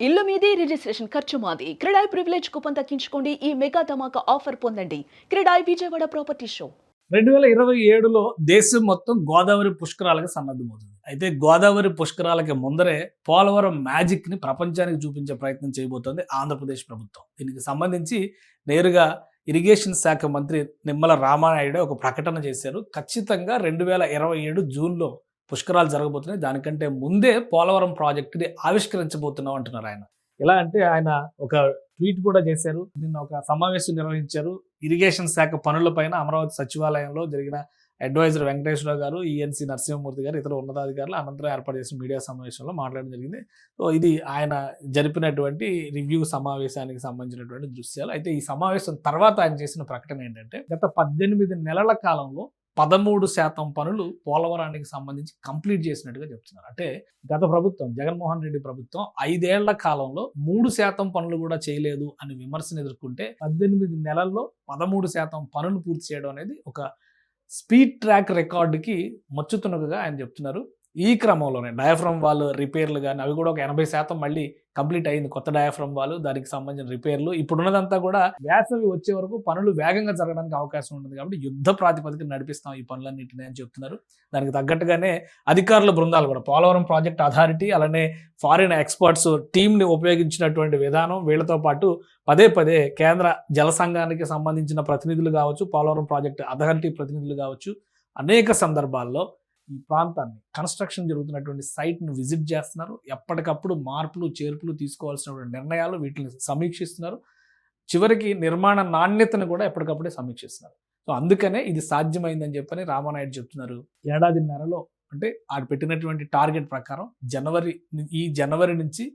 ఇల్లు మీది రిజిస్ట్రేషన్ ఖర్చు మాది. క్రెడాయ్ ప్రివిలేజ్ కూపన్ తగ్గించుకోండి. ఈ మెగా ధమాకా ఆఫర్ పొందండి. CREDAI Vijayawada property show. 2027లో దేశం మొత్తం గోదావరి పుష్కరాలకు సన్నద్ధమవుతుంది. అయితే గోదావరి పుష్కరాలకి ముందరే పోలవరం మ్యాజిక్‌ని ప్రపంచానికి చూపించే ప్రయత్నం చేయబోతోంది ఆంధ్రప్రదేశ్ ప్రభుత్వం. దీనికి సంబంధించి నేరుగా ఇరిగేషన్ శాఖ మంత్రి నిమ్మల రామానాయుడు ఒక ప్రకటన చేశారు. ఖచ్చితంగా 2027 జూన్‌లో పుష్కరాలు జరగబోతున్నాయి. దానికంటే ముందే పోలవరం ప్రాజెక్టుని ఆవిష్కరించబోతున్నాం అంటున్నారు ఆయన. ఎలా అంటే ఆయన ఒక ట్వీట్ కూడా చేశారు. నిన్న ఒక సమావేశం నిర్వహించారు. ఇరిగేషన్ శాఖ పనులపైన అమరావతి సచివాలయంలో జరిగిన అడ్వైజర్ వెంకటేశ్వరరావు గారు, ఈఎన్సీ నరసింహమూర్తి గారు, ఇతర ఉన్నతాధికారులు అనంతరం ఏర్పాటు చేసిన మీడియా సమావేశంలో మాట్లాడడం జరిగింది. సో ఇది ఆయన జరిపినటువంటి రివ్యూ సమావేశానికి సంబంధించినటువంటి దృశ్యాలు. అయితే ఈ సమావేశం తర్వాత ఆయన చేసిన ప్రకటన ఏంటంటే, గత 18 నెలల కాలంలో 13% పనులు పోలవరానికి సంబంధించి కంప్లీట్ చేసినట్టుగా చెప్తున్నారు. అంటే గత ప్రభుత్వం జగన్మోహన్ రెడ్డి ప్రభుత్వం 5 ఏళ్ల కాలంలో 3% పనులు కూడా చేయలేదు అని విమర్శను ఎదుర్కొంటే 18 నెలల్లో 13% పనులు పూర్తి చేయడం అనేది ఒక స్పీడ్ ట్రాక్ రికార్డుకి మచ్చుతున్నదిగా ఆయన చెప్తున్నారు. ఈ క్రమంలోనే డయాఫ్రమ్ వాల్ రిపేర్లు కానీ అవి కూడా ఒక 80% మళ్ళీ కంప్లీట్ అయింది. కొత్త డయాఫ్రమ్ వాల్, దానికి సంబంధించిన రిపేర్లు. ఇప్పుడున్నదంతా కూడా వేసవి వచ్చే వరకు పనులు వేగంగా జరగడానికి అవకాశం ఉంటుంది కాబట్టి యుద్ధ ప్రాతిపదికన నడిపిస్తాం ఈ పనులన్నింటినీ అని చెప్తున్నారు. దానికి తగ్గట్టుగానే అధికారుల బృందాలు కూడా పోలవరం ప్రాజెక్ట్ అథారిటీ అలానే ఫారిన్ ఎక్స్పర్ట్స్ టీంని ఉపయోగించినటువంటి విధానం, వీళ్ళతో పాటు పదే పదే కేంద్ర జల సంఘానికి సంబంధించిన ప్రతినిధులు కావచ్చు, పోలవరం ప్రాజెక్ట్ అథారిటీ ప్రతినిధులు కావచ్చు, అనేక సందర్భాల్లో ఈ ప్రాంతాన్ని కన్స్ట్రక్షన్ జరుగుతున్నటువంటి సైట్ను విజిట్ చేస్తున్నారు. ఎప్పటికప్పుడు మార్పులు చేర్పులు తీసుకోవాల్సినటువంటి నిర్ణయాలు వీటిని సమీక్షిస్తున్నారు. చివరికి నిర్మాణ నాణ్యతను కూడా ఎప్పటికప్పుడే సమీక్షిస్తున్నారు. సో అందుకనే ఇది సాధ్యమైందని చెప్పని రామానాయుడు చెప్తున్నారు. ఏడాదిన్నరలో అంటే ఆడు పెట్టినటువంటి టార్గెట్ ప్రకారం జనవరి నుంచి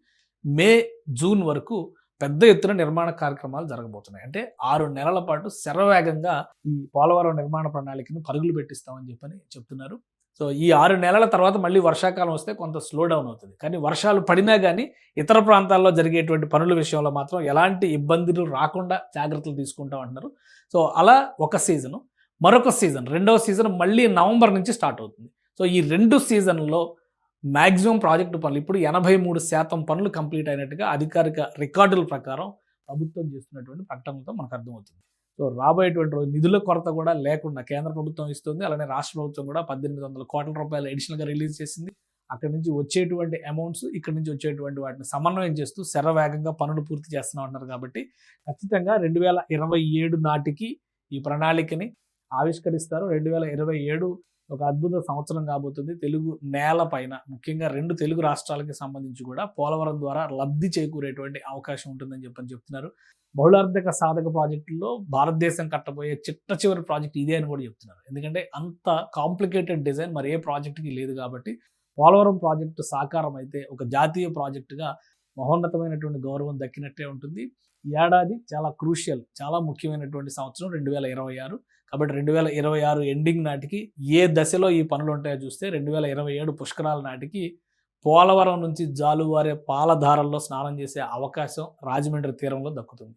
మే, జూన్ వరకు పెద్ద ఎత్తున నిర్మాణ కార్యక్రమాలు జరగబోతున్నాయి. అంటే 6 నెలల పాటు శరవేగంగా ఈ పోలవరం నిర్మాణ ప్రణాళికను పరుగులు పెట్టిస్తామని చెప్పని చెప్తున్నారు. సో ఈ 6 నెలల తర్వాత మళ్ళీ వర్షాకాలం వస్తే కొంత స్లో డౌన్ అవుతుంది. కానీ వర్షాలు పడినా కానీ ఇతర ప్రాంతాల్లో జరిగేటువంటి పనుల విషయంలో మాత్రం ఎలాంటి ఇబ్బందులు రాకుండా జాగ్రత్తలు తీసుకుంటాం అంటున్నారు. సో అలా ఒక సీజను, మరొక సీజన్, రెండవ సీజన్ మళ్ళీ నవంబర్ నుంచి స్టార్ట్ అవుతుంది. సో ఈ 2 సీజన్లో మ్యాక్సిమం ప్రాజెక్టు పనులు ఇప్పుడు 83% పనులు కంప్లీట్ అయినట్టుగా అధికారిక రికార్డుల ప్రకారం ప్రభుత్వం చేస్తున్నటువంటి ప్రకటనలతో మనకు అర్థమవుతుంది. సో రాబోయేటువంటి రోజు నిధుల కొరత కూడా లేకుండా కేంద్ర ప్రభుత్వం ఇస్తుంది. అలానే రాష్ట్ర ప్రభుత్వం కూడా 1800 కోట్ల రూపాయలు అడిషనల్గా రిలీజ్ చేసింది. అక్కడి నుంచి వచ్చేటువంటి అమౌంట్స్ ఇక్కడి నుంచి వచ్చేటువంటి వాటిని సమన్వయం చేస్తూ శరవేగంగా పనులు పూర్తి చేస్తున్నాం అంటున్నారు. కాబట్టి ఖచ్చితంగా 2027 నాటికి ఈ ప్రణాళికని ఆవిష్కరిస్తారు. 2027 ఒక అద్భుత సంవత్సరం కాబోతుంది. తెలుగు నేల పైన ముఖ్యంగా 2 తెలుగు రాష్ట్రాలకి సంబంధించి కూడా పోలవరం ద్వారా లబ్ధి చేకూరేటువంటి అవకాశం ఉంటుందని చెప్తున్నారు. బహుళార్థక సాధక ప్రాజెక్టుల్లో భారతదేశం కట్టబోయే చిట్ట చివరి ప్రాజెక్ట్ ఇదే అని కూడా చెప్తున్నారు. ఎందుకంటే అంత కాంప్లికేటెడ్ డిజైన్ మరి ఏ ప్రాజెక్టుకి లేదు కాబట్టి పోలవరం ప్రాజెక్టు సాకారం అయితే ఒక జాతీయ ప్రాజెక్టుగా మహోన్నతమైనటువంటి గౌరవం దక్కినట్టే ఉంటుంది. ఈ ఏడాది చాలా క్రూషియల్, చాలా ముఖ్యమైనటువంటి సంవత్సరం 2026. కాబట్టి 2026 ఎండింగ్ నాటికి ఏ దశలో ఈ పనులు ఉంటాయో చూస్తే 2027 పుష్కరాల నాటికి పోలవరం నుంచి జాలువారే పాలధారల్లో స్నానం చేసే అవకాశం రాజమండ్రి తీరంలో దక్కుతుంది.